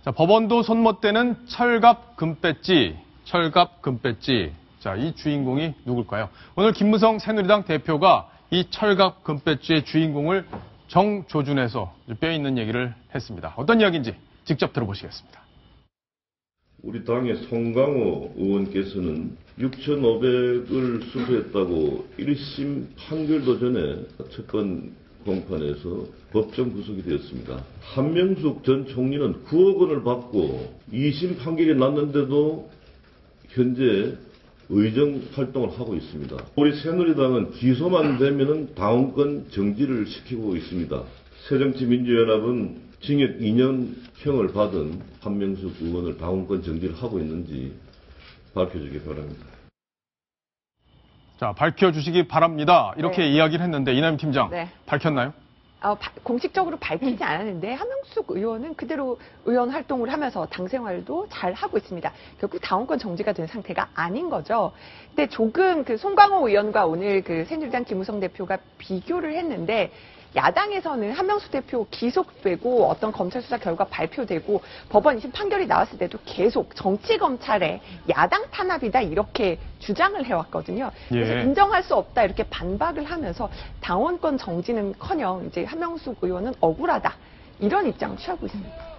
자, 법원도 손못대는 철갑 금배지, 철갑 금배지. 자, 이 주인공이 누굴까요? 오늘 김무성 새누리당 대표가 이 철갑 금배지의 주인공을 정조준해서 뼈있는 얘기를 했습니다. 어떤 이야기인지 직접 들어보시겠습니다. 우리 당의 송강호 의원께서는 6,500을 수수했다고 1심 판결도 전에 첫 번 공판에서 법정 구속이 되었습니다. 한명숙 전 총리는 9억 원을 받고 2심 판결이 났는데도 현재 의정 활동을 하고 있습니다. 우리 새누리당은 기소만 되면은 당원권 정지를 시키고 있습니다. 새정치민주연합은 징역 2년형을 받은 한명숙 의원을 당원권 정지를 하고 있는지 밝혀주기 바랍니다. 자, 밝혀주시기 바랍니다. 이렇게 네. 이야기를 했는데 이남희 팀장, 네. 밝혔나요? 공식적으로 밝히지 않았는데 한명숙 의원은 그대로 의원 활동을 하면서 당 생활도 잘 하고 있습니다. 결국 당원권 정지가 된 상태가 아닌 거죠. 근데 조금 그 송강호 의원과 오늘 그 새누리당 김무성 대표가 비교를 했는데 야당에서는 한명숙 대표 기소되고 어떤 검찰 수사 결과 발표되고 법원 2심 판결이 나왔을 때도 계속 정치 검찰의 야당 탄압이다 이렇게 주장을 해왔거든요. 그래서 예. 인정할 수 없다 이렇게 반박을 하면서 당원권 정지는커녕 이제 한명숙 의원은 억울하다 이런 입장을 취하고 있습니다.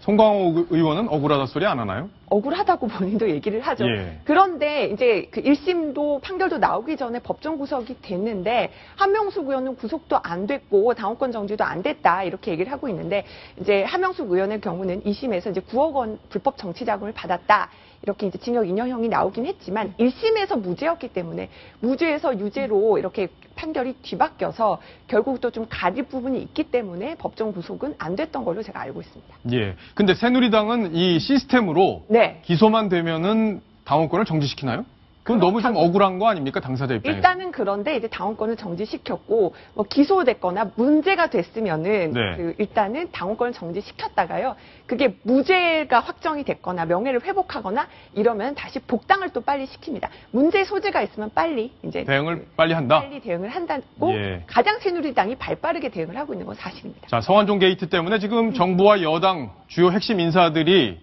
송강호 의원은 억울하다 소리 안 하나요? 억울하다고 본인도 얘기를 하죠. 예. 그런데 이제 그 1심도 판결도 나오기 전에 법정 구속이 됐는데 한명숙 의원은 구속도 안 됐고 당원권 정지도 안 됐다 이렇게 얘기를 하고 있는데 이제 한명숙 의원의 경우는 2심에서 이제 9억 원 불법 정치 자금을 받았다. 이렇게 이제 징역 2년형이 나오긴 했지만 1심에서 무죄였기 때문에 무죄에서 유죄로 이렇게 판결이 뒤바뀌어서 결국 또 좀 가릴 부분이 있기 때문에 법정 구속은 안 됐던 걸로 제가 알고 있습니다. 예. 근데 새누리당은 이 시스템으로 네. 기소만 되면은 당원권을 정지시키나요? 그건 너무 좀 억울한 거 아닙니까? 당사자 입장에서. 일단은 그런데 이제 당원권을 정지시켰고 뭐 기소됐거나 문제가 됐으면은 네. 일단은 당원권을 정지시켰다가요. 그게 무죄가 확정이 됐거나 명예를 회복하거나 이러면 다시 복당을 또 빨리 시킵니다. 문제 소지가 있으면 빨리 이제 대응을 빨리 한다. 빨리 대응을 한다고 예. 가장 새누리당이 발빠르게 대응을 하고 있는 건 사실입니다. 자, 성완종 게이트 때문에 지금 정부와 여당 주요 핵심 인사들이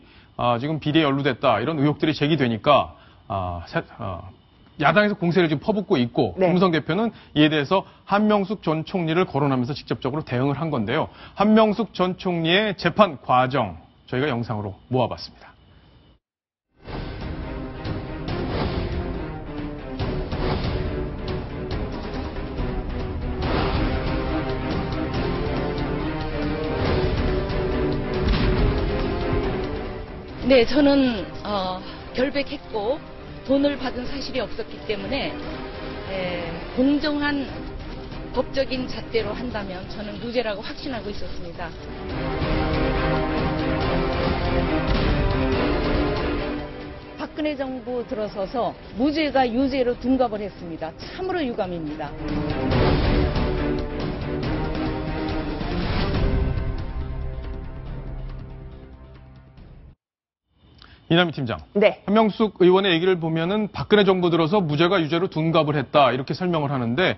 지금 비리에 연루됐다 이런 의혹들이 제기되니까 야당에서 공세를 지금 퍼붓고 있고 네. 김무성 대표는 이에 대해서 한명숙 전 총리를 거론하면서 직접적으로 대응을 한 건데요. 한명숙 전 총리의 재판 과정 저희가 영상으로 모아봤습니다. 네, 저는 결백했고 돈을 받은 사실이 없었기 때문에 공정한 법적인 잣대로 한다면 저는 무죄라고 확신하고 있었습니다. 박근혜 정부 들어서서 무죄가 유죄로 둔갑을 했습니다. 참으로 유감입니다. 이남희 팀장. 네. 한명숙 의원의 얘기를 보면은 박근혜 정부 들어서 무죄가 유죄로 둔갑을 했다 이렇게 설명을 하는데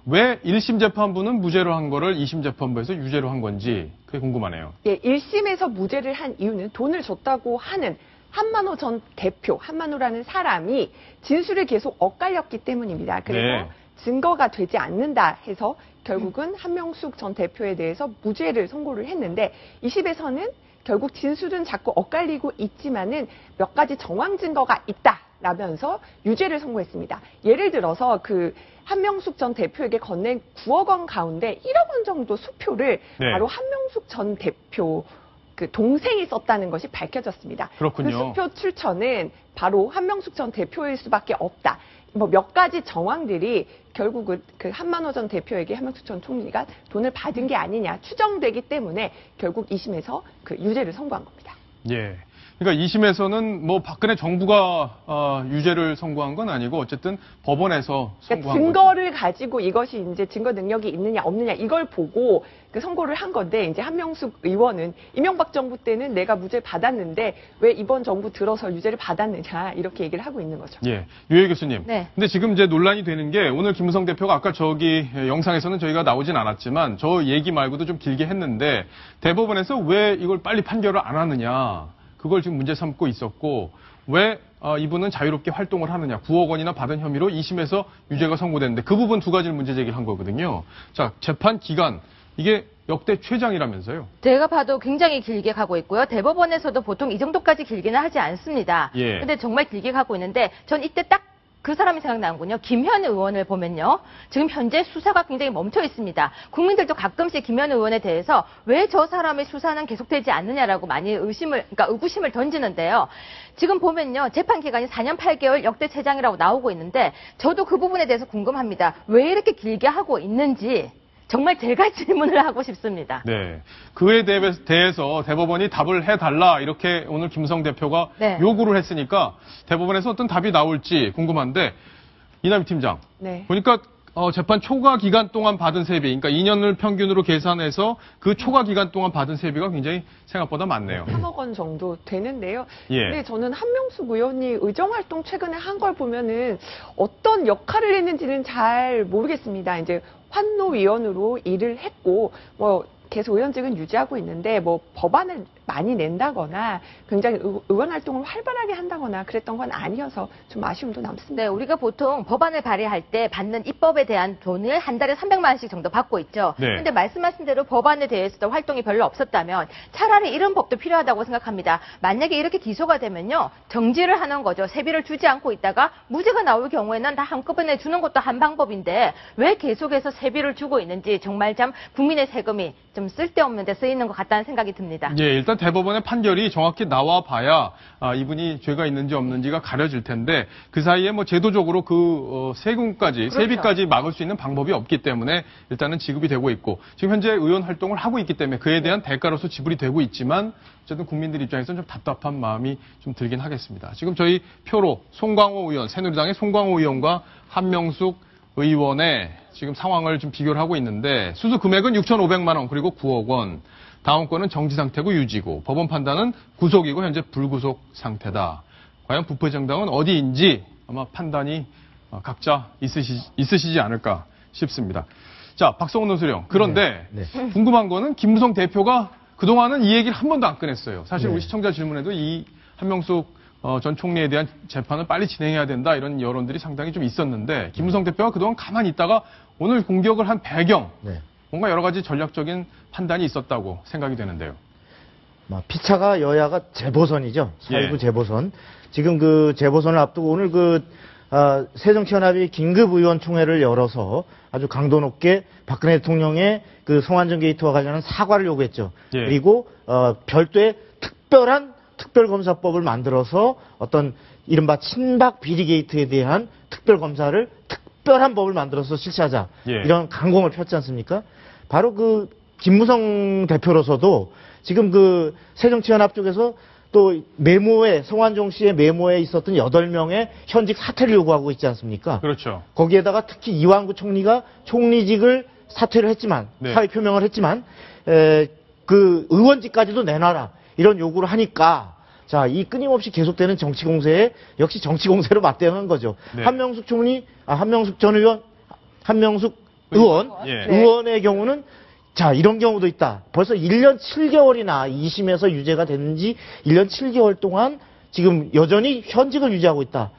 왜 1심 재판부는 무죄로 한 거를 2심 재판부에서 유죄로 한 건지 그게 궁금하네요. 예, 1심에서 무죄를 한 이유는 돈을 줬다고 하는 한만호 전 대표, 한만호라는 사람이 진술을 계속 엇갈렸기 때문입니다. 그래서 네. 증거가 되지 않는다 해서 결국은 한명숙 전 대표에 대해서 무죄를 선고를 했는데 2심에서는 결국 진술은 자꾸 엇갈리고 있지만은 몇 가지 정황 증거가 있다라면서 유죄를 선고했습니다. 예를 들어서 그 한명숙 전 대표에게 건넨 9억 원 가운데 1억 원 정도 수표를 네. 바로 한명숙 전 대표 그 동생이 썼다는 것이 밝혀졌습니다. 그렇군요. 그 수표 출처는 바로 한명숙 전 대표일 수밖에 없다. 뭐 몇 가지 정황들이 결국은 그 한만호 전 대표에게 한명숙 전 총리가 돈을 받은 게 아니냐 추정되기 때문에 결국 2심에서 그 유죄를 선고한 겁니다. 예. 그러니까 2심에서는 뭐 박근혜 정부가 유죄를 선고한 건 아니고 어쨌든 법원에서 그러니까 선고한 증거를 가지고 이것이 이제 증거 능력이 있느냐 없느냐 이걸 보고 그 선고를 한 건데 이제 한명숙 의원은 이명박 정부 때는 내가 무죄 받았는데 왜 이번 정부 들어서 유죄를 받았느냐 이렇게 얘기를 하고 있는 거죠. 예, 유해 교수님. 네. 근데 지금 이제 논란이 되는 게 오늘 김무성 대표가 아까 저기 영상에서는 저희가 나오진 않았지만 저 얘기 말고도 좀 길게 했는데 대법원에서 왜 이걸 빨리 판결을 안 하느냐 그걸 지금 문제 삼고 있었고 왜 이분은 자유롭게 활동을 하느냐 9억 원이나 받은 혐의로 2심에서 유죄가 선고됐는데 그 부분 두 가지를 문제 제기를 한 거거든요. 자, 재판 기간 이게 역대 최장이라면서요. 제가 봐도 굉장히 길게 가고 있고요. 대법원에서도 보통 이 정도까지 길게는 하지 않습니다. 예. 근데 정말 길게 가고 있는데 전 이때 딱 그 사람이 생각나는군요. 김현 의원을 보면요. 지금 현재 수사가 굉장히 멈춰 있습니다. 국민들도 가끔씩 김현 의원에 대해서 왜 저 사람의 수사는 계속되지 않느냐라고 많이 그러니까 의구심을 던지는데요. 지금 보면요. 재판 기간이 4년 8개월 역대 최장이라고 나오고 있는데 저도 그 부분에 대해서 궁금합니다. 왜 이렇게 길게 하고 있는지 정말 제가 질문을 하고 싶습니다. 네. 그에 대해서 대법원이 답을 해달라 이렇게 오늘 김무성 대표가 네. 요구를 했으니까 대법원에서 어떤 답이 나올지 궁금한데 이남희 팀장. 네. 보니까 재판 초과 기간 동안 받은 세비, 그러니까 2년을 평균으로 계산해서 그 초과 기간 동안 받은 세비가 굉장히 생각보다 많네요. 3억 원 정도 되는데요. 예. 근데 저는 한명숙 의원이 의정활동 최근에 한 걸 보면은 어떤 역할을 했는지는 잘 모르겠습니다. 이제 환노위원으로 일을 했고, 뭐, 계속 의원직은 유지하고 있는데, 뭐, 법안을 많이 낸다거나, 굉장히 의원 활동을 활발하게 한다거나 그랬던 건 아니어서 좀 아쉬움도 남습니다. 네, 우리가 보통 법안을 발의할 때 받는 입법에 대한 돈을 한 달에 300만 원씩 정도 받고 있죠. 네. 근데 말씀하신 대로 법안에 대해서도 활동이 별로 없었다면 차라리 이런 법도 필요하다고 생각합니다. 만약에 이렇게 기소가 되면요. 정지를 하는 거죠. 세비를 주지 않고 있다가 무죄가 나올 경우에는 다 한꺼번에 주는 것도 한 방법인데 왜 계속해서 세비를 주고 있는지 정말 참 국민의 세금이 좀 쓸데없는 데 쓰이는 것 같다는 생각이 듭니다. 예, 일단 대법원의 판결이 정확히 나와 봐야 이분이 죄가 있는지 없는지가 가려질 텐데 그 사이에 뭐 제도적으로 그 세금까지 그렇죠. 세비까지 막을 수 있는 방법이 없기 때문에 일단은 지급이 되고 있고 지금 현재 의원 활동을 하고 있기 때문에 그에 대한 대가로서 지불이 되고 있지만 어쨌든 국민들 입장에서는 좀 답답한 마음이 좀 들긴 하겠습니다. 지금 저희 표로 송광호 의원, 새누리당의 송광호 의원과 한명숙 의원의 지금 상황을 좀 비교를 하고 있는데 수수 금액은 6,500만 원 그리고 9억 원. 다음 건은 정지 상태고 유지고 법원 판단은 구속이고 현재 불구속 상태다. 과연 부패정당은 어디인지 아마 판단이 각자 있으시지 않을까 싶습니다. 자, 박성훈 논술형. 그런데 네. 궁금한 거는 김무성 대표가 그동안은 이 얘기를 한 번도 안 꺼냈어요. 사실 네. 우리 시청자 질문에도 이 한명숙 전 총리에 대한 재판을 빨리 진행해야 된다 이런 여론들이 상당히 좀 있었는데 김무성 대표가 그동안 가만히 있다가 오늘 공격을 한 배경 네. 뭔가 여러 가지 전략적인 판단이 있었다고 생각이 되는데요. 피차가 여야가 재보선이죠. 4.19 예. 재보선. 지금 그 재보선을 앞두고 오늘 새정치연합이 긴급의원총회를 열어서 아주 강도 높게 박근혜 대통령의 그 성완종 게이트와 관련한 사과를 요구했죠. 예. 그리고 별도의 특별검사법을 만들어서 어떤 이른바 친박 비리 게이트에 대한 특별검사를 특별한 법을 만들어서 실시하자. 예. 이런 강공을 폈지 않습니까? 바로 그 김무성 대표로서도 지금 그 새정치연합 쪽에서 또 메모에 성완종 씨의 메모에 있었던 8명의 현직 사퇴를 요구하고 있지 않습니까? 그렇죠. 거기에다가 특히 이완구 총리가 총리직을 사퇴를 했지만 네. 사의 표명을 했지만 그 의원직까지도 내놔라 이런 요구를 하니까 자, 이 끊임없이 계속되는 정치 공세에 역시 정치 공세로 맞대응한 거죠. 네. 한명숙 전 의원, 한명숙 의원, 예. 의원의 경우는 자, 이런 경우도 있다. 벌써 1년 7개월이나 2심에서 유죄가 됐는지 1년 7개월 동안 지금 여전히 현직을 유지하고 있다.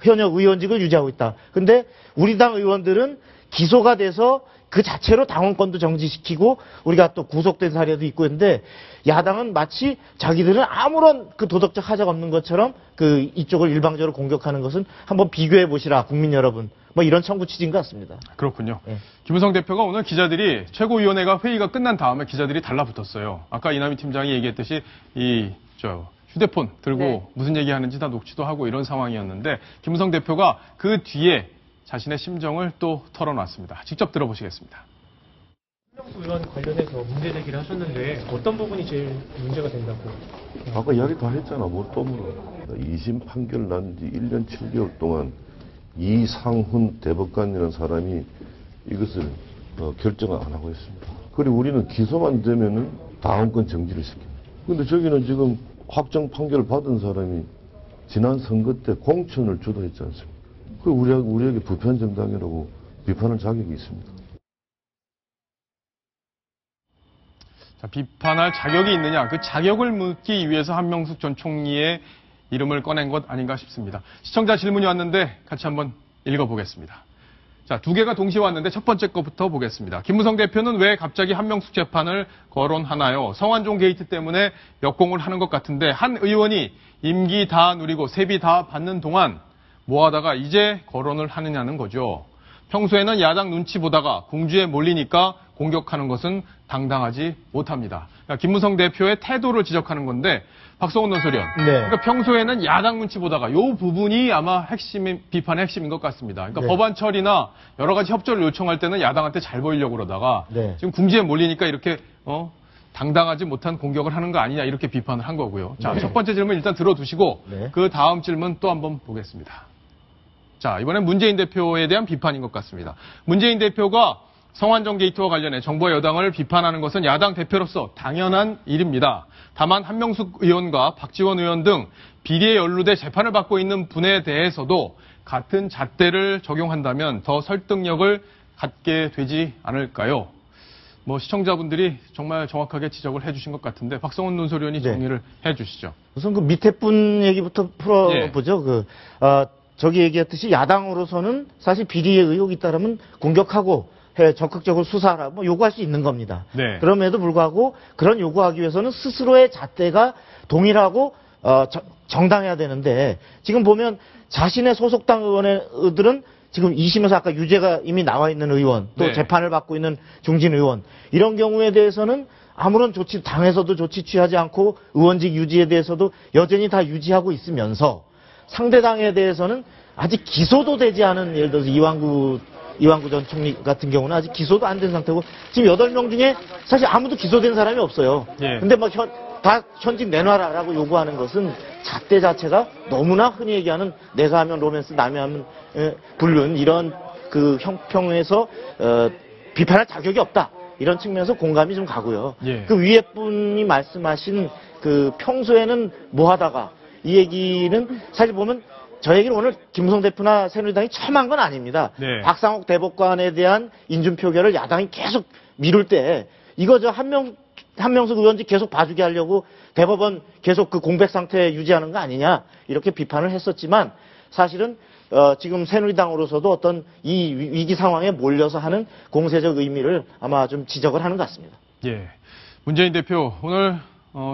현역 의원직을 유지하고 있다. 근데 우리 당 의원들은 기소가 돼서 그 자체로 당원권도 정지시키고 우리가 또 구속된 사례도 있고 있는데 야당은 마치 자기들은 아무런 그 도덕적 하자가 없는 것처럼 그 이쪽을 일방적으로 공격하는 것은 한번 비교해 보시라 국민 여러분. 뭐 이런 청구 취지인 것 같습니다. 그렇군요. 예. 김무성 대표가 오늘 기자들이 최고위원회가 회의가 끝난 다음에 기자들이 달라붙었어요. 아까 이남희 팀장이 얘기했듯이 휴대폰 들고 네. 무슨 얘기하는지 다 녹취도 하고 이런 상황이었는데 김무성 대표가 그 뒤에 자신의 심정을 또 털어놨습니다. 직접 들어보시겠습니다. 한명수 의원 관련해서 문제 제기를 하셨는데 어떤 부분이 제일 문제가 된다고? 아까 이야기 다 했잖아. 뭘 또 물어. 2심 판결 난 지 1년 7개월 동안 이상훈 대법관이라는 사람이 이것을 결정을 안 하고 있습니다. 그리고 우리는 기소만 되면은 다음권 정지를 시킵니다. 근데 저기는 지금 확정 판결을 받은 사람이 지난 선거 때 공천을 주도했지 않습니까? 그 우리에게 부패한 정당이라고 비판할 자격이 있습니다. 자, 비판할 자격이 있느냐, 그 자격을 묻기 위해서 한명숙 전 총리의 이름을 꺼낸 것 아닌가 싶습니다. 시청자 질문이 왔는데 같이 한번 읽어보겠습니다. 자, 두 개가 동시에 왔는데 첫 번째 거부터 보겠습니다. 김무성 대표는 왜 갑자기 한명숙 재판을 거론하나요? 성완종 게이트 때문에 역공을 하는 것 같은데 한 의원이 임기 다 누리고 세비 다 받는 동안 뭐 하다가 이제 거론을 하느냐는 거죠. 평소에는 야당 눈치 보다가 궁지에 몰리니까 공격하는 것은 당당하지 못합니다. 그러니까 김무성 대표의 태도를 지적하는 건데 박성훈 논설위원. 네. 그러니까 평소에는 야당 눈치 보다가 이 부분이 아마 비판의 핵심인 것 같습니다. 그러니까 네. 법안 처리나 여러 가지 협조를 요청할 때는 야당한테 잘 보이려고 그러다가 네. 지금 궁지에 몰리니까 이렇게 당당하지 못한 공격을 하는 거 아니냐 이렇게 비판을 한 거고요. 자, 첫 번째 질문 일단 들어두시고 네. 그 다음 질문 또 한번 보겠습니다. 자, 이번엔 문재인 대표에 대한 비판인 것 같습니다. 문재인 대표가 성완종 게이트와 관련해 정부와 여당을 비판하는 것은 야당 대표로서 당연한 일입니다. 다만 한명숙 의원과 박지원 의원 등 비리에 연루돼 재판을 받고 있는 분에 대해서도 같은 잣대를 적용한다면 더 설득력을 갖게 되지 않을까요? 뭐 시청자분들이 정말 정확하게 지적을 해주신 것 같은데 박성훈 논설위원이 네. 정리를 해주시죠. 우선 그 밑에 분 얘기부터 풀어보죠. 저기 얘기했듯이 야당으로서는 사실 비리의 의혹이 있다면 공격하고 적극적으로 수사하라 뭐 요구할 수 있는 겁니다. 네. 그럼에도 불구하고 그런 요구하기 위해서는 스스로의 잣대가 동일하고 정당해야 되는데 지금 보면 자신의 소속당 의원들은 지금 2심에서 아까 유죄가 이미 나와 있는 의원 또 네. 재판을 받고 있는 중진 의원 이런 경우에 대해서는 아무런 조치 당에서도 조치 취하지 않고 의원직 유지에 대해서도 여전히 다 유지하고 있으면서 상대당에 대해서는 아직 기소도 되지 않은 예를 들어서 이완구 전 총리 같은 경우는 아직 기소도 안 된 상태고 지금 8명 중에 사실 아무도 기소된 사람이 없어요. 예. 근데 뭐 다 현직 내놔라라고 요구하는 것은 잣대 자체가 너무나 흔히 얘기하는 내가 하면 로맨스 남이 하면 불륜 이런 그 형평에서 비판할 자격이 없다. 이런 측면에서 공감이 좀 가고요. 예. 그 위에 분이 말씀하신 그 평소에는 뭐 하다가 이 얘기는 사실 보면 저 얘기는 오늘 김무성 대표나 새누리당이 처음 한 건 아닙니다. 네. 박상욱 대법관에 대한 인준 표결을 야당이 계속 미룰 때 이거 저 한명숙 의원직 계속 봐주게 하려고 대법원 계속 그 공백 상태 유지하는 거 아니냐 이렇게 비판을 했었지만 사실은 지금 새누리당으로서도 어떤 이 위기 상황에 몰려서 하는 공세적 의미를 아마 좀 지적을 하는 것 같습니다. 예. 문재인 대표 오늘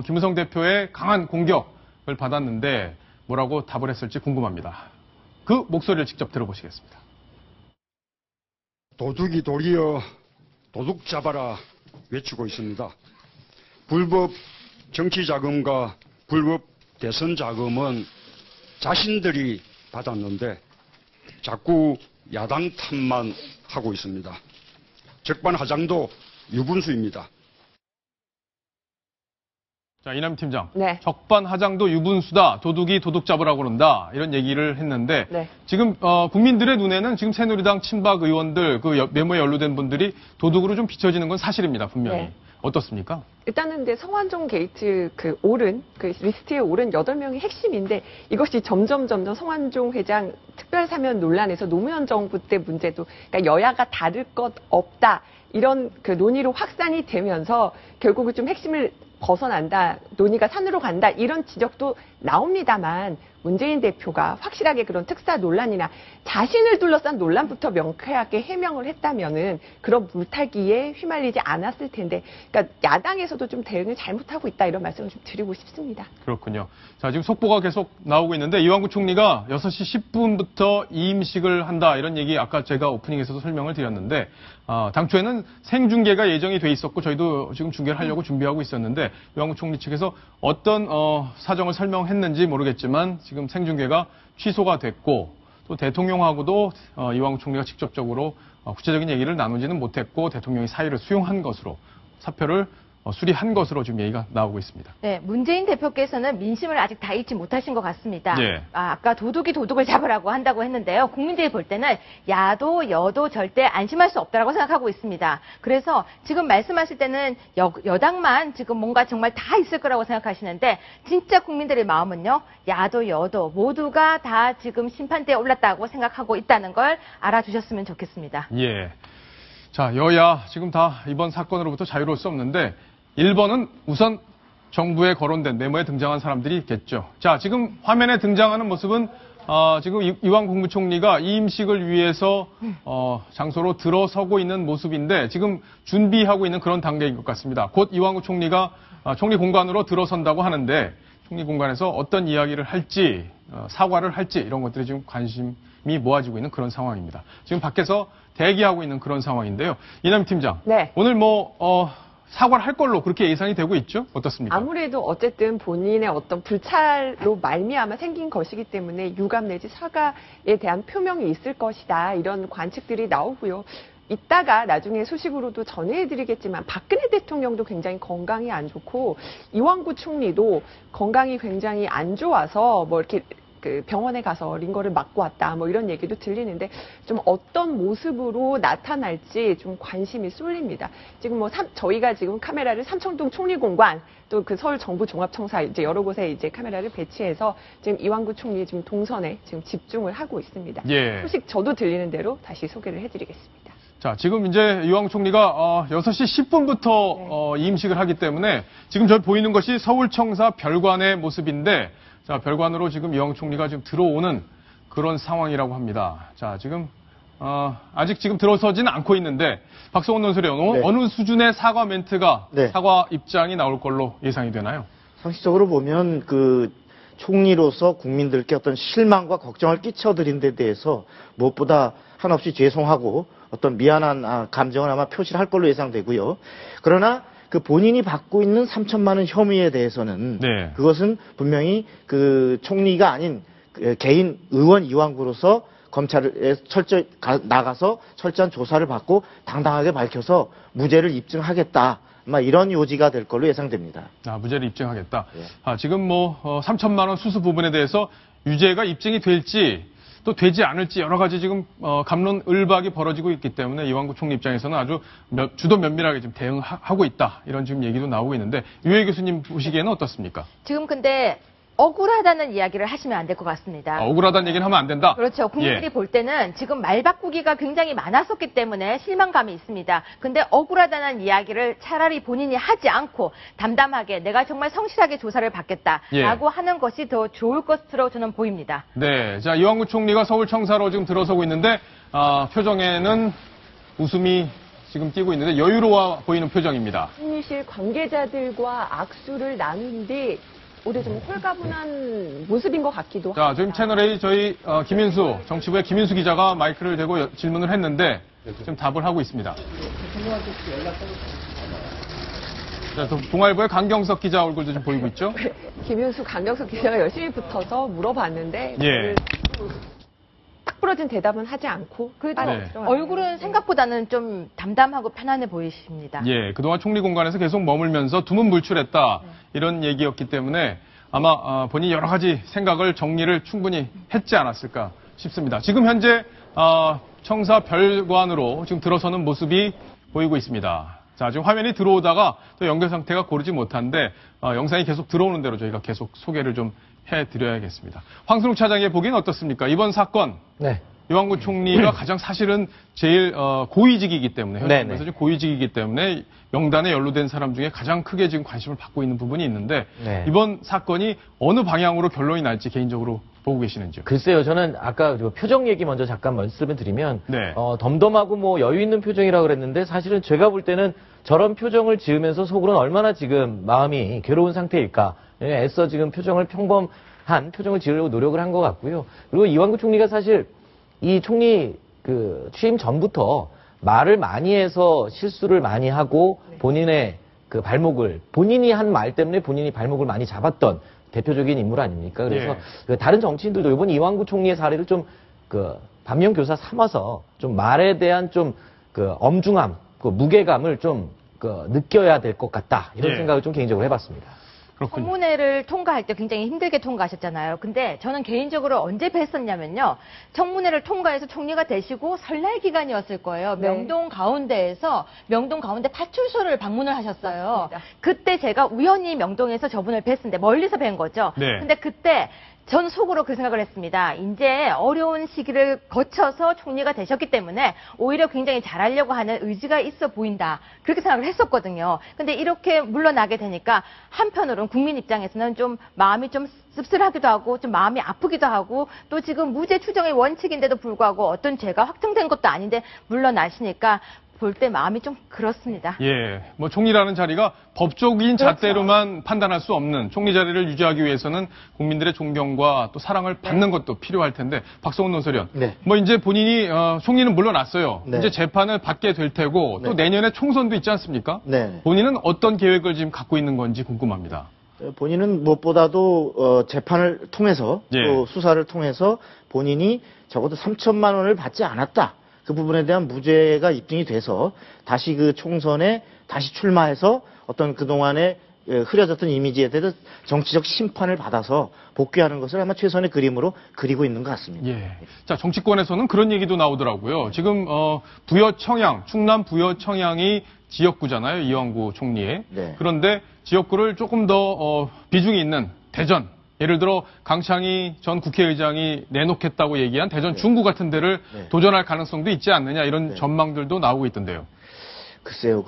김무성 대표의 강한 공격을 받았는데 뭐라고 답을 했을지 궁금합니다. 그 목소리를 직접 들어보시겠습니다. 도둑이 도리어 도둑 잡아라 외치고 있습니다. 불법 정치 자금과 불법 대선 자금은 자신들이 받았는데 자꾸 야당 탓만 하고 있습니다. 적반하장도 유분수입니다. 자, 이남 팀장. 네. 적반하장도 유분수다. 도둑이 도둑 잡으라고 그런다. 이런 얘기를 했는데 네. 지금 국민들의 눈에는 지금 새누리당 친박 의원들 그 메모에 연루된 분들이 도둑으로 좀 비춰지는 건 사실입니다. 분명히. 네. 어떻습니까? 일단은 근데 성완종 게이트 그 리스트에 오른 8명이 핵심인데 이것이 점점 성완종 회장 특별사면 논란에서 노무현 정부 때 문제도 그러니까 여야가 다를 것 없다 이런 그 논의로 확산이 되면서 결국은 좀 핵심을 벗어난다, 논의가 산으로 간다 이런 지적도 나옵니다만 문재인 대표가 확실하게 그런 특사 논란이나 자신을 둘러싼 논란부터 명쾌하게 해명을 했다면은 그런 물타기에 휘말리지 않았을 텐데, 그러니까 야당에서도 좀 대응을 잘못하고 있다 이런 말씀을 좀 드리고 싶습니다. 그렇군요. 자, 지금 속보가 계속 나오고 있는데 이완구 총리가 6시 10분부터 이임식을 한다 이런 얘기 아까 제가 오프닝에서도 설명을 드렸는데 당초에는 생중계가 예정이 돼 있었고 저희도 지금 중계를 하려고 준비하고 있었는데 이완구 총리 측에서 어떤 사정을 설명했는지 모르겠지만 지금 생중계가 취소가 됐고 또 대통령하고도 이완구 총리가 직접적으로 구체적인 얘기를 나누지는 못했고 대통령이 사의를 수용한 것으로 사표를 수리한 것으로 지금 얘기가 나오고 있습니다. 네, 문재인 대표께서는 민심을 아직 다 읽지 못하신 것 같습니다. 예. 아까 도둑이 도둑을 잡으라고 한다고 했는데요. 국민들이 볼 때는 야도 여도 절대 안심할 수 없다라고 생각하고 있습니다. 그래서 지금 말씀하실 때는 여당만 지금 뭔가 정말 다 있을 거라고 생각하시는데 진짜 국민들의 마음은요. 야도 여도 모두가 다 지금 심판대에 올랐다고 생각하고 있다는 걸 알아주셨으면 좋겠습니다. 예. 자, 여야 지금 다 이번 사건으로부터 자유로울 수 없는데 1번은 우선 정부에 거론된 메모에 등장한 사람들이 있겠죠. 자, 지금 화면에 등장하는 모습은 지금 이완구 국무총리가 이임식을 위해서 장소로 들어서고 있는 모습인데 지금 준비하고 있는 그런 단계인 것 같습니다. 곧 이완구 총리가 총리 공간으로 들어선다고 하는데 총리 공간에서 어떤 이야기를 할지 사과를 할지 이런 것들이 지금 관심이 모아지고 있는 그런 상황입니다. 지금 밖에서 대기하고 있는 그런 상황인데요. 이남희 팀장, 네. 오늘 사과를 할 걸로 그렇게 예상이 되고 있죠? 어떻습니까? 아무래도 어쨌든 본인의 어떤 불찰로 말미암아 생긴 것이기 때문에 유감 내지 사과에 대한 표명이 있을 것이다. 이런 관측들이 나오고요. 이따가 나중에 소식으로도 전해드리겠지만 박근혜 대통령도 굉장히 건강이 안 좋고 이완구 총리도 건강이 굉장히 안 좋아서 이렇게 병원에 가서 링거를 맞고 왔다 이런 얘기도 들리는데 좀 어떤 모습으로 나타날지 좀 관심이 쏠립니다. 지금 저희가 지금 카메라를 삼청동 총리공관 또 그 서울 정부 종합청사 이제 여러 곳에 이제 카메라를 배치해서 지금 이완구 총리 지금 동선에 지금 집중을 하고 있습니다. 예. 소식 저도 들리는 대로 다시 소개를 해드리겠습니다. 자, 지금 이제 이완구 총리가 6시 10분부터 이임식을 하기 때문에 지금 저 보이는 것이 서울청사 별관의 모습인데 자, 별관으로 지금 이완구 총리가 지금 들어오는 그런 상황이라고 합니다. 자, 지금 아직 지금 들어서지는 않고 있는데 박성원 논설위원 네. 어느 수준의 사과 멘트가 네. 사과 입장이 나올 걸로 예상이 되나요? 상식적으로 보면 총리로서 국민들께 어떤 실망과 걱정을 끼쳐드린 데 대해서 무엇보다 한없이 죄송하고 어떤 미안한 감정을 아마 표시를 할 걸로 예상되고요. 그러나 본인이 받고 있는 3천만 원 혐의에 대해서는 네. 그것은 분명히 총리가 아닌 개인 의원 이완구로서 검찰에 나가서 철저한 조사를 받고 당당하게 밝혀서 무죄를 입증하겠다. 이런 요지가 될 걸로 예상됩니다. 무죄를 입증하겠다. 예. 지금 3천만 원 수수 부분에 대해서 유죄가 입증이 될지 또 되지 않을지 여러 가지 지금 갑론을박이 벌어지고 있기 때문에 이완구 총리 입장에서는 아주 주도 면밀하게 지금 대응하고 있다. 이런 지금 얘기도 나오고 있는데 유해 교수님 보시기에는 어떻습니까? 지금 근데 억울하다는 이야기를 하시면 안 될 것 같습니다. 억울하다는 얘기는 하면 안 된다? 그렇죠. 국민들이 예. 볼 때는 지금 말 바꾸기가 굉장히 많았었기 때문에 실망감이 있습니다. 근데 억울하다는 이야기를 차라리 본인이 하지 않고 담담하게 내가 정말 성실하게 조사를 받겠다라고 예. 하는 것이 더 좋을 것으로 저는 보입니다. 네. 자, 이완구 총리가 서울청사로 지금 들어서고 있는데, 표정에는 웃음이 지금 띄고 있는데 여유로워 보이는 표정입니다. 총리실 관계자들과 악수를 나눈 뒤 올해 좀 홀가분한 모습인 것 같기도 합니다. 자, 지금 채널A 저희 김인수, 정치부의 김인수 기자가 마이크를 대고 질문을 했는데 지금 답을 하고 있습니다. 자, 또 동아일보의 강경석 기자 얼굴도 좀 보이고 있죠? 김윤수, 강경석 기자가 열심히 붙어서 물어봤는데 예. 딱 부러진 대답은 하지 않고 그래도 네. 얼굴은 생각보다는 좀 담담하고 편안해 보이십니다. 예, 그동안 총리 공간에서 계속 머물면서 두문불출했다 이런 얘기였기 때문에 아마 본인이 여러 가지 생각을 정리를 충분히 했지 않았을까 싶습니다. 지금 현재 청사 별관으로 지금 들어서는 모습이 보이고 있습니다. 자, 지금 화면이 들어오다가 또 연결 상태가 고르지 못한데 영상이 계속 들어오는 대로 저희가 계속 소개를 좀 해드려야겠습니다. 황순욱 차장의 보기는 어떻습니까? 이번 사건 네. 이완구 총리가 가장 사실은 제일 고위직이기 때문에 네네. 현장에서 좀 고위직이기 때문에 명단에 연루된 사람 중에 가장 크게 지금 관심을 받고 있는 부분이 있는데 네. 이번 사건이 어느 방향으로 결론이 날지 개인적으로 보고 계시는지요? 글쎄요, 저는 아까 표정 얘기 먼저 잠깐 말씀을 드리면, 네. 덤덤하고 여유 있는 표정이라고 그랬는데, 사실은 제가 볼 때는 저런 표정을 지으면서 속으로는 얼마나 지금 마음이 괴로운 상태일까. 애써 지금 표정을 평범한 표정을 지으려고 노력을 한 것 같고요. 그리고 이완구 총리가 사실 이 총리 취임 전부터 말을 많이 해서 실수를 많이 하고 본인의 본인이 한 말 때문에 본인이 발목을 많이 잡았던 대표적인 인물 아닙니까? 그래서 예. 다른 정치인들도 이번 이완구 총리의 사례를 좀 그 반면 교사 삼아서 좀 말에 대한 좀 그 엄중함, 그 무게감을 좀 그 느껴야 될 것 같다. 이런 예. 생각을 좀 개인적으로 해봤습니다. 그렇군요. 청문회를 통과할 때 굉장히 힘들게 통과하셨잖아요. 근데 저는 개인적으로 언제 뵀었냐면요. 청문회를 통과해서 총리가 되시고 설날 기간이었을 거예요. 네. 명동 가운데 파출소를 방문을 하셨어요. 맞습니다. 그때 제가 우연히 명동에서 저분을 뵀는데 멀리서 뵌 거죠. 네. 근데 그때 전 속으로 그 생각을 했습니다. 이제 어려운 시기를 거쳐서 총리가 되셨기 때문에 오히려 굉장히 잘하려고 하는 의지가 있어 보인다. 그렇게 생각을 했었거든요. 근데 이렇게 물러나게 되니까 한편으로는 국민 입장에서는 좀 마음이 좀 씁쓸하기도 하고 좀 마음이 아프기도 하고 또 지금 무죄 추정의 원칙인데도 불구하고 어떤 죄가 확정된 것도 아닌데 물러나시니까 볼 때 마음이 좀 그렇습니다. 예, 뭐 총리라는 자리가 법적인 잣대로만 판단할 수 없는 총리 자리를 유지하기 위해서는 국민들의 존경과 또 사랑을 받는 것도 필요할 텐데 박성훈 논설위원, 네. 뭐 이제 본인이 총리는 물러났어요. 네. 이제 재판을 받게 될 테고 또 네. 내년에 총선도 있지 않습니까? 네. 본인은 어떤 계획을 지금 갖고 있는 건지 궁금합니다. 본인은 무엇보다도 재판을 통해서 예. 또 수사를 통해서 본인이 적어도 3천만 원을 받지 않았다. 그 부분에 대한 무죄가 입증이 돼서 다시 그 총선에 다시 출마해서 어떤 그동안에 흐려졌던 이미지에 대해서 정치적 심판을 받아서 복귀하는 것을 아마 최선의 그림으로 그리고 있는 것 같습니다. 예. 자, 정치권에서는 그런 얘기도 나오더라고요. 지금 부여청양, 충남 부여청양이 지역구잖아요. 이왕구 총리의. 네. 그런데 지역구를 조금 더 비중이 있는 대전, 예를 들어 강창희 전 국회의장이 내놓겠다고 얘기한 대전 중구 같은 데를 네. 도전할 가능성도 있지 않느냐 이런 네. 전망들도 나오고 있던데요. 글쎄요,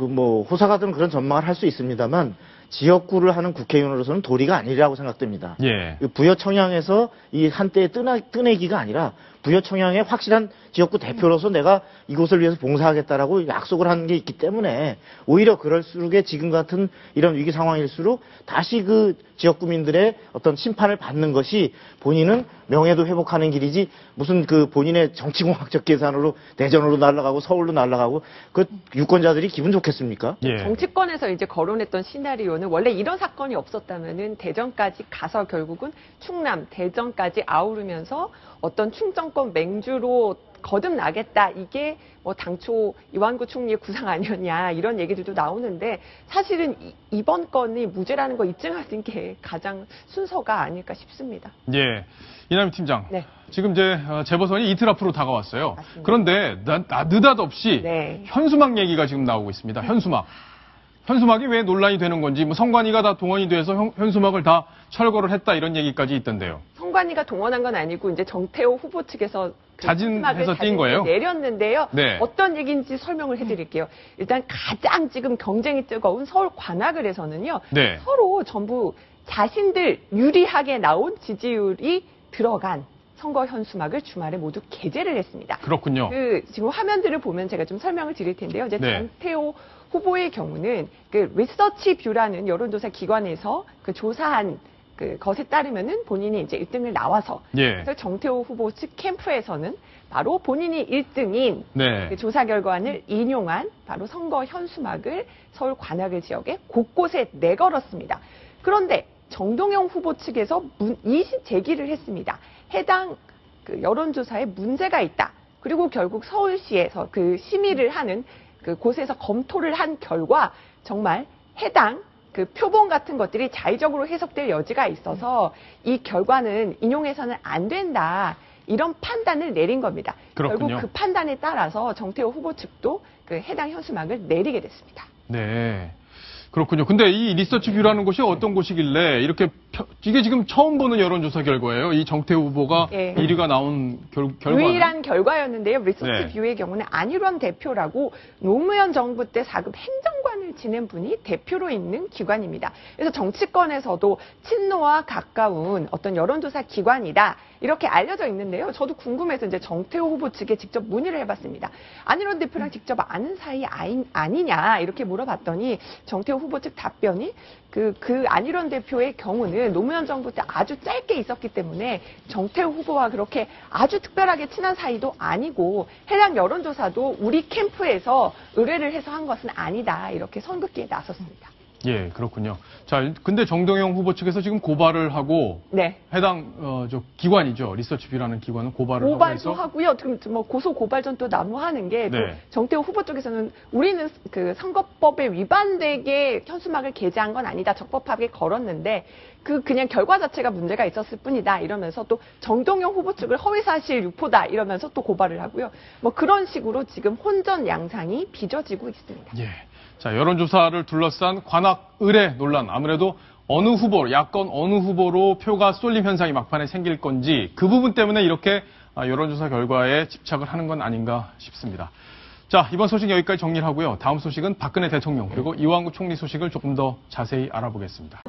호사가들은 그런 전망을 할 수 있습니다만 지역구를 하는 국회의원으로서는 도리가 아니라고 생각됩니다. 예. 부여청양에서 이 한때의 뜨내기가 아니라 부여청양의 확실한 지역구 대표로서 내가 이곳을 위해서 봉사하겠다라고 약속을 한 게 있기 때문에 오히려 그럴수록에 지금 같은 이런 위기 상황일수록 다시 그 지역구민들의 어떤 심판을 받는 것이 본인은 명예도 회복하는 길이지 무슨 그 본인의 정치공학적 계산으로 대전으로 날아가고 서울로 날아가고 그 유권자들이 기분 좋겠습니까? 예. 정치권에서 이제 거론했던 시나리오는 원래 이런 사건이 없었다면은 대전까지 가서 결국은 충남, 대전까지 아우르면서 어떤 충정권 맹주로 거듭나겠다. 이게 뭐 당초 이완구 총리의 구상 아니었냐 이런 얘기들도 나오는데 사실은 이번 건이 무죄라는 거 입증하는 게 가장 순서가 아닐까 싶습니다. 예. 이남희 팀장. 네. 지금 이제 재보선이 이틀 앞으로 다가왔어요. 맞습니다. 그런데 느닷없이 네. 현수막 얘기가 지금 나오고 있습니다. 현수막. 현수막이 왜 논란이 되는 건지, 뭐 성관이가 다 동원이 돼서 현수막을 다 철거를 했다 이런 얘기까지 있던데요. 성관이가 동원한 건 아니고 이제 정태호 후보 측에서 자진해서 띈 거예요? 내렸는데요. 네. 어떤 얘기인지 설명을 해드릴게요. 일단 가장 지금 경쟁이 뜨거운 서울 관악을에서는요. 네. 서로 전부 자신들 유리하게 나온 지지율이 들어간 선거 현수막을 주말에 모두 게재를 했습니다. 그렇군요. 지금 화면들을 보면 제가 좀 설명을 드릴 텐데요. 이제 네. 정태호 후보의 경우는 그 리서치 뷰라는 여론조사 기관에서 그 조사한 그 것에 따르면은 본인이 이제 1등을 나와서 예. 그래서 정태호 후보 측 캠프에서는 바로 본인이 1등인 네. 그 조사 결과를 인용한 바로 선거 현수막을 서울 관악을 지역에 곳곳에 내걸었습니다. 그런데 정동영 후보 측에서 이의 제기를 했습니다. 해당 그 여론조사에 문제가 있다. 그리고 결국 서울시에서 그 심의를 하는 그 곳에서 검토를 한 결과 정말 해당 그 표본 같은 것들이 자의적으로 해석될 여지가 있어서 이 결과는 인용해서는 안 된다. 이런 판단을 내린 겁니다. 그렇군요. 결국 그 판단에 따라서 정태호 후보 측도 그 해당 현수막을 내리게 됐습니다. 네. 그렇군요. 근데 이 리서치 뷰라는 곳이 어떤 곳이길래 이렇게 이게 지금 처음 보는 여론조사 결과예요. 이 정태호 후보가 예. 1위가 나온 결과. 유일한 결과였는데요. 리서치 네. 뷰의 경우는 안일원 대표라고 노무현 정부 때 4급 행정관을 지낸 분이 대표로 있는 기관입니다. 그래서 정치권에서도 친노와 가까운 어떤 여론조사 기관이다. 이렇게 알려져 있는데요. 저도 궁금해서 이제 정태호 후보 측에 직접 문의를 해봤습니다. 안일원 대표랑 직접 아는 사이 아니냐 이렇게 물어봤더니 정태호 후보 측 답변이 그 안일원 대표의 경우는 노무현 정부 때 아주 짧게 있었기 때문에 정태호 후보와 그렇게 아주 특별하게 친한 사이도 아니고 해당 여론조사도 우리 캠프에서 의뢰를 해서 한 것은 아니다. 이렇게 선긋기에 나섰습니다. 예, 그렇군요. 자, 근데 정동영 후보 측에서 지금 고발을 하고 네. 해당 저 기관이죠. 리서치뷰라는 기관은 고발을 하고 고발도 해서 하고요. 지금 뭐 고소 고발전도 난무하는 게 또 네. 정태호 후보 쪽에서는 우리는 그 선거법에 위반되게 현수막을 게재한 건 아니다. 적법하게 걸었는데 그냥 결과 자체가 문제가 있었을 뿐이다. 이러면서 또 정동영 후보 측을 허위사실 유포다. 이러면서 또 고발을 하고요. 뭐 그런 식으로 지금 혼전 양상이 빚어지고 있습니다. 예. 자, 여론조사를 둘러싼 관악 의뢰 논란. 아무래도 어느 후보, 야권 어느 후보로 표가 쏠림 현상이 막판에 생길 건지 그 부분 때문에 이렇게 여론조사 결과에 집착을 하는 건 아닌가 싶습니다. 자, 이번 소식 여기까지 정리를 하고요. 다음 소식은 박근혜 대통령 그리고 이완구 총리 소식을 조금 더 자세히 알아보겠습니다.